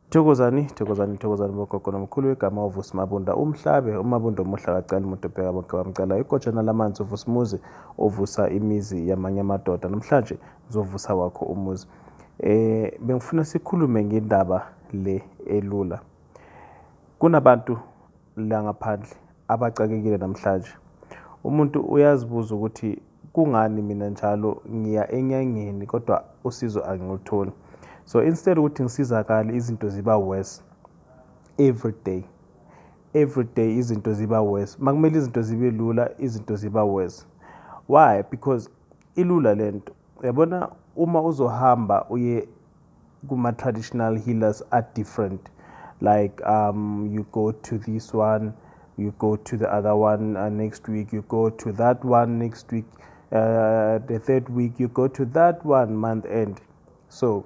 Thokozani bogogo nomkhulu wegama uVusi Mabunda umhlabe uMabunda omuhla kacala umuntu obheka bonke bamcala igojana lamanzi uVusi Muzi ovusa imizi yamanye amadoda namhlanje ngizovusa wakho umuzi. Bengifuna sikhulume ngendaba le elula. Kunabantu la ngaphandle abacakekile namhlanje. Umuntu uyazibuza ukuthi kungani mina njalo ngiya enyangeni kodwa usizo angilitholi. So instead ukuthi ngisizakale izinto ziba worse every day izinto ziba worse. Makumele izinto zibe lula izinto ziba worse. Why? Because ilula lento. Uyabona uma uzohamba uye kuma traditional healers are different. Like you go to this one, you go to the other one next week, you go to that one next week, the third week you go to that one month end. So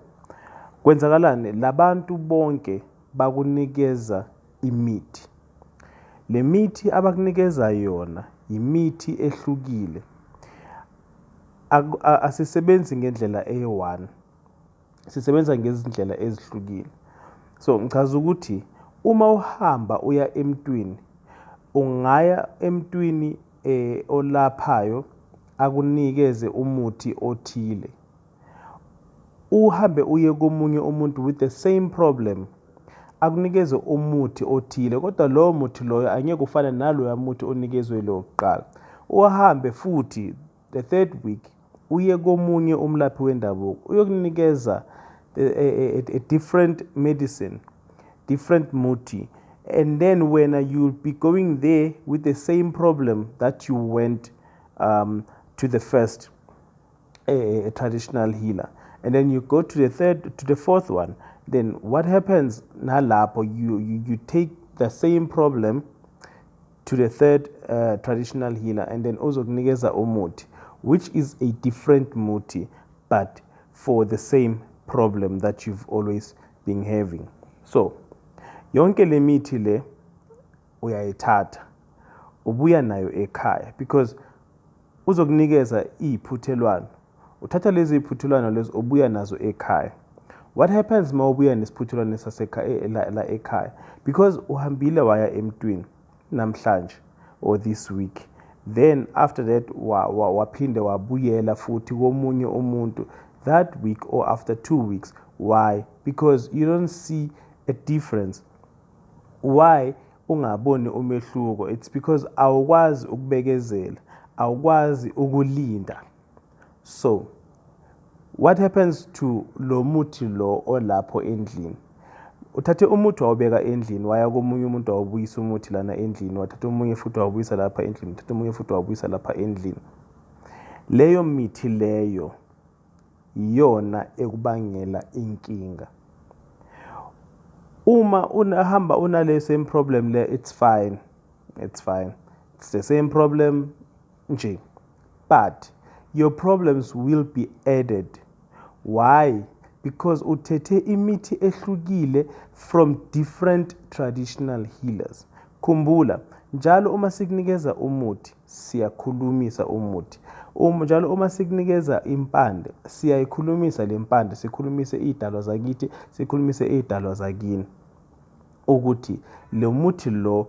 kwenzakalani labantu bonke bakunikeza imithi. Le mithi abakunikeza yona imithi ehlukile. Asisebenzi ngendlela eyi-1. Sisebenza ngezindlela ezihlukile. So ngichaza ukuthi uma uhamba uya emntwini ungaya emntwini olaphayo akunikeze umuthi othile. Uhambe uye komunye umuntu with the same problem akunikeze umuthi othile kodwa lowo muthi loyo angeke ufane naloya muthi onikezwe lo kuqala. Uhambe futhi the third week uye komunye umlaphi wendabuko uyokunikeza a different medicine, different muthi, and then when you'll be going there with the same problem that you went to the first traditional healer, and then you go to the fourth one, then what happens nalapho you take the same problem to the third traditional healer and then uzokunikeza umuthi which is a different muthi but for the same problem that you've always been having. So yonke le mithi le uyayithatha ubuya nayo ekhaya because uzokunikeza iphuthelwano. Uthatha lezi iphuthelwano lezi ubuya nazo ekhaya. What happens ma ubuya nesiphuthelwano sasekhaya la ekhaya? Because uhambile waya emntwini namhlanje or this week, then after that waphinde wabuyela futhi komunye umuntu that week or after 2 weeks. Why? Because you don't see a difference. Why ungaboni umehluko? It's because awukwazi ukubekezela, awukwazi ukulinda. So what happens to lo muthi lo olapho endlini? Uthathe umuthi wawubeka endlini waya komunye umuntu wawubuyisa umuthi lana endlini, wathatha omunye futhi wawubuyisa lapha endlini, wathatha omunye futhi wawubuyisa lapha endlini. Leyo mithi leyo yona ekubangela inkinga. Uma unahamba unale same problem le, it's fine, it's the same problem nje, but your problems will be added. Why? Because uthethe imithi ehlukile from different traditional healers. Khumbula njalo uma sikunikeza umuthi siyakhulumisa umuthi. Njalo uma sikunikeza impande siyayikhulumisa le mpande, sikhulumise idalwa zakithi, sikhulumise idalwa zakini ukuthi lo muthi lo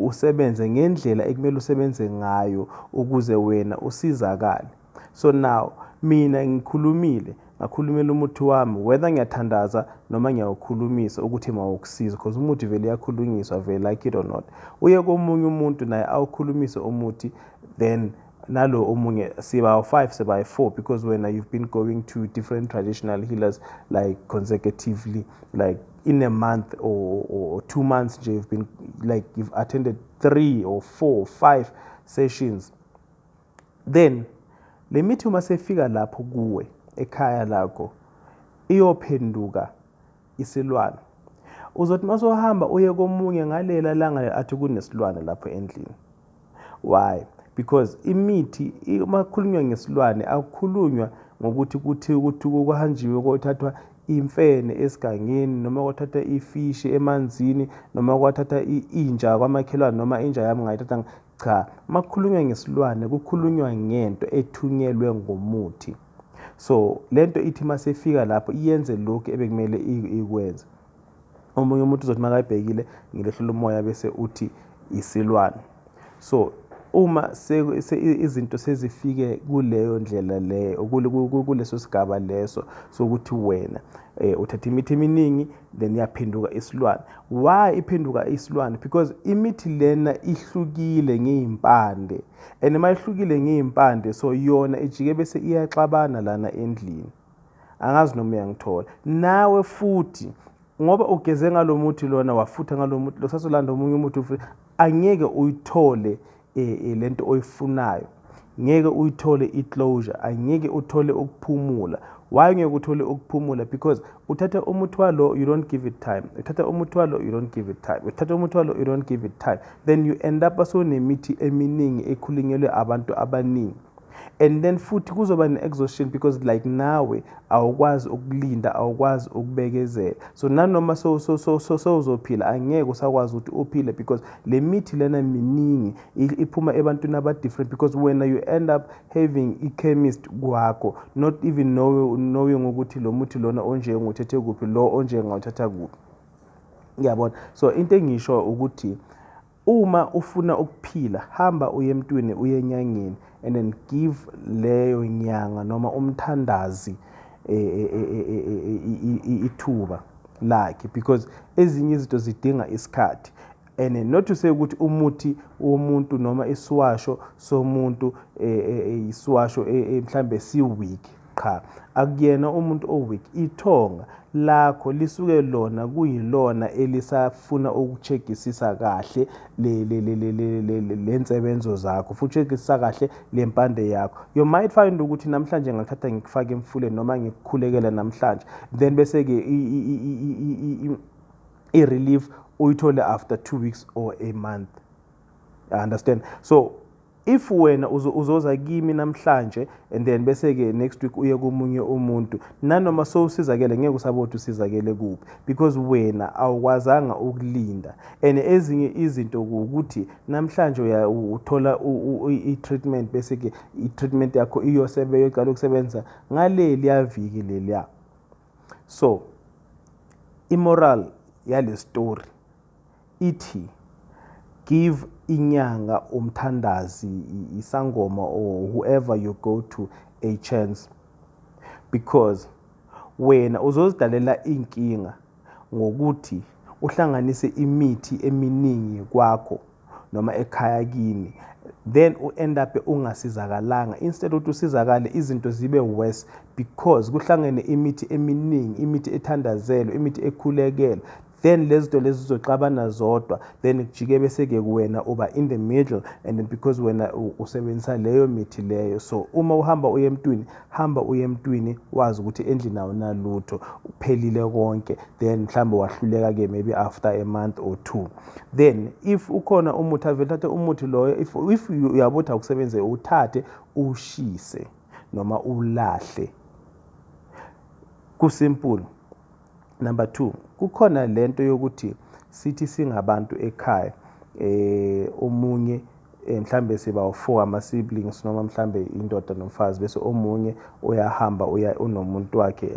usebenze ngendlela ekumele usebenze ngayo ukuze wena usizakale. So now mina ngikhulumile, ngakhulumela umuthi wami whether ngiyathandaza noma ngiyawukhulumisa ukuthi mawukusiza because umuthi vele yakhulunyiswa vele like it or not. Uye komunye umuntu naye awukhulumise umuthi, then nalo omunye siba 5 siba 4 because when you've been going to different traditional healers like consecutively, like in a month or 2 months you've been like you've attended 3 or 4 or 5 sessions, then le mithi uma sefika lapho kuwe ekhaya lakho iyophenduka isilwane. Uzothi masohamba uye komunye ngalela langa athi kunesilwane lapho endlini. Why? Because imithi uma kukhulunywa ngesilwane akukhulunywa ngokuthi ukuthi kuhanjiwe kothathwa imfene esigangeni noma kwathatha ifishi emanzini noma kwathatha inja kwamakhelwane noma inja yami ngayithatha. Cha, makukhulunywa ngesilwane kukhulunywa ngento ethunyelwe ngomuthi. So lento ithi masefika lapho iyenze lokho ebekumele ikwenze. omunye umuntu uzothi makayibhekile ngilehlula umoya bese uthi isilwane. So uma izinto sezifike kuleyo ndlela leyo kuleso sigaba leso sokuthi wena uthatha imithi eminingi then iyaphenduka isilwane. Why iphenduka isilwane? Because imithi lena ihlukile ngeimpande, and mayihlukile ngeimpande so yona ijike bese iyaxabana lana endlini. Angazi noma uyangithola nawe futhi, ngoba ugeze ngalo muthi lona wafutha ngalo muthi lo sasolanda omunye umuthi angeke uyithole lento oyifunayo, ngeke uyithole iclosure, angeke uthole ukuphumula. Why ngeke uthole ukuphumula? Because uthatha umuthi walo, you don't give it time, uthatha umuthi walo, you don't give it time, uthatha umuthi walo, you don't give it time, then you end up nemithi eminingi ekhulinyelwe abantu abaningi. And then futhi kuzoba ne-exhaustion because like nawe awukwazi ukulinda, awukwazi ukubekezela. So nanoma uzophila angeke usakwazi ukuthi uphile because le mithi lena miningi iphuma ebantwini aba-different, because wena you end up having i-chemist kwakho not even knowing ukuthi lo muthi lona onje nguthethe kuphi, lo onje ngawuthatha kuphi. Ngiyabona. So into engisho ukuthi uma ufuna ukuphila hamba uye emntwini, uye enyangeni, and then give leyo nyanga noma umthandazi ithuba lakhe, because ezinye izinto zidinga isikhathi. And not to say ukuthi umuthi womuntu noma isiwasho somuntu isiwasho mhlambe si-weak, cha, akuyena umuntu o-weak. Ithonga lakho lisuke lona kuyilona elisafuna ukucheckisisa kahle le nsebenzo zakho, futhi checkisisa kahle le mpande yakho. You might find ukuthi namhlanje ngakuthatha ngikufake emfuleni noma ngikukhulekela namhlanje, then bese ke i-relief uyithole after 2 weeks or a month. I understand. So if wena uzoza kimi namhlanje and then bese ke next week uye komunye umuntu, nanoma usizakele ngeke usabothi usizakele kuphi, because wena awukwazanga ukulinda. And ezinye izinto ukuthi namhlanje uthola i-treatment bese ke i-treatment yakho iyoqala ukusebenza ngaleli yaviki leliya. So immoral yale story ithi give inyanga umthandazi, isangoma, or whoever you go to a chance, because wena uzozidalela inkinga ngokuthi uhlanganise imithi eminingi kwakho noma ekhaya kini, then end up ungasizakalanga. Instead ukuthi usizakale izinto zibe worse because kuhlangene imithi eminingi, imithi ethandazelwe, imithi ekhulekela, then lezinto lezi zizoxabana zodwa, then kujike bese ke wena uba in the middle, and then because wena usebenzisa leyo mithi leyo. So uma uhamba uye emntwini, hamba uye emntwini wazi ukuthi endlini awunalutho, uphelile konke, then mhlambe wahluleka ke maybe after a month or 2. Then if ukhona umuthi avethathe umuthi loyo, if uyabothi akusebenze, uthathe ushise noma ulahle. Kusimple. Number 2, kukhona lento yokuthi sithi singabantu ekhaya, omunye mhlambe siba u4 ama-siblings noma mhlambe indoda nomfazi, bese omunye uyahamba unomuntu wakhe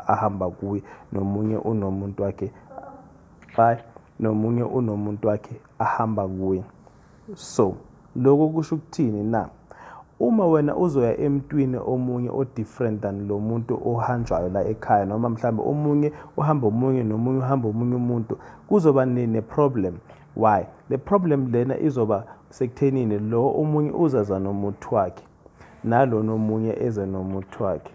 ahamba kuye, nomunye unomuntu wakhe nomunye unomuntu wakhe ahamba kuye. So lokho kusho ukuthini na? Uma wena uzoya emntwini omunye o-different than lo muntu ohanjwayo la ekhaya, noma mhlambe omunye uhamba omunye nomunye uhamba omunye umuntu, kuzoba ne-problem. Why? The problem lena izoba sekuthenini lo omunye uzaza nomuthi wakhe, nalo nomunye eze nomuthi wakhe.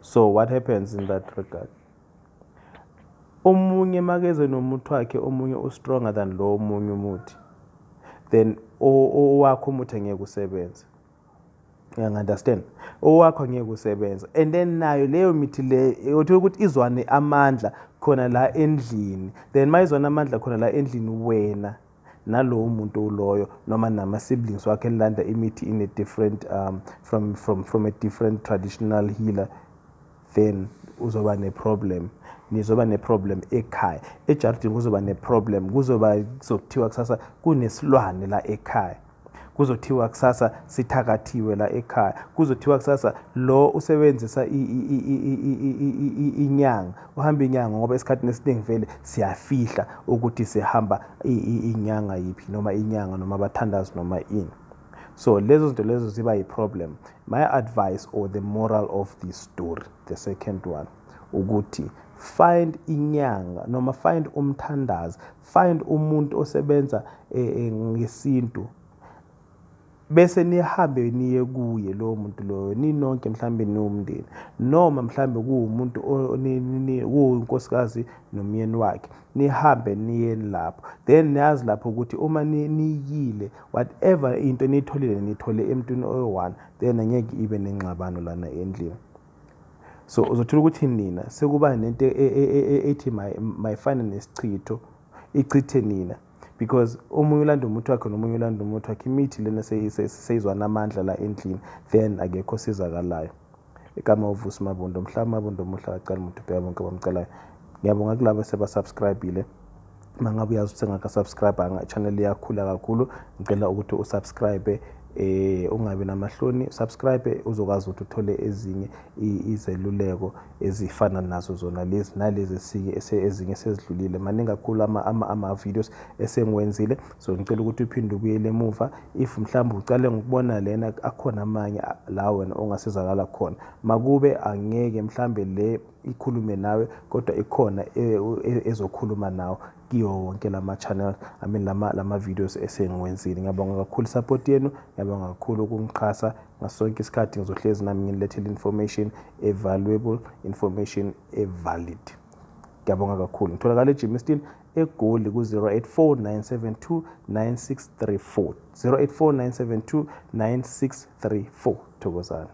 So what happens in that regard? Omunye makeze nomuthi wakhe, omunye u-stronger than lo omunye umuthi, then owakho umuthi angeke usebenze. Understand? Owakho angeke usebenza. And then nayo leyo mithi le uthi ukuthi izwane amandla khona la endlini, then mayizwana amandla khona la endlini, wena nalo umuntu loyo noma nama-siblings wakhe elanda imithi in a different from a different traditional healer, then uzoba ne-problem. Nizoba ne-problem ekhaya. Ejardini kuzoba ne-problem, kuzokuthiwa kusasa kunesilwane la ekhaya. kuzothiwa kusasa sithakathiwe la ekhaya, kuzothiwa kusasa lo usebenzisa inyanga, uhamba inyanga ngoba esikhathini esiningi vele siyafihla ukuthi sihamba inyanga yiphi noma inyanga noma abathandazi noma ini. So lezo zinto lezo ziba yi-problem. My advice or the moral of this story, the second one, ukuthi find inyanga noma find umthandazi, find umuntu osebenza ngesintu, bese nihambe niye kuye lowo muntu loyo ninonke mhlambe niwumndeni, noma mhlambe kuwumuntu kuwunkosikazi nomyeni wakhe, nihambe niye lapho, then niyazi lapho ukuthi uma niyile whatever into niyitholile nithole emntwini oyi-1, then angeke ibe nengxabano lana endlini. So uzothola ukuthi nina sekuba nento ethi mayifane nesichitho, ichithe nina, because omunye ulanda umuthi wakhe nomunye ulanda umuthi wakhe, imithi lena seyizwana amandla la endlini, then akekho osizakalayo. Igama uVusi Mabunda, umhlaba Mabunda omuhle akacala umuntu ubheka bonke abamcelayo. Ngiyabonga kulabo sebasubscribe-ile. Mangabe uyazi ukuthi engaka-subscribe channel iyakhula kakhulu, ngicela ukuthi usubscribe, ungabi namahloni, subscribe uzokwazi ukuthi uthole ezinye izeluleko ezifana nazo zona lezi nalezi ezinye esezidlulile. Maningi kakhulu ama-videos esengiwenzile, so ngicela ukuthi uphinde ubuyele emuva. If mhlawumbe ucale ngokubona lena akhona amanye la wena ongasizakala khona, makube angeke mhlawumbe le ikhulume nawe kodwa ikhona ezokhuluma nawe kiyo wonke lama-channel, lama-videos esengiwenzile. Ngiyabonga kakhulu support yenu, ngiyabonga kakhulu ukungixhasa ngaso sonke isikhathi. Ngizohlezi nami nginilethele information valuable, information valid. Ngiyabonga kakhulu. Ngitholakala eGymiston eGoli ku-084 972 9634, 084 972 9634. Thokozani.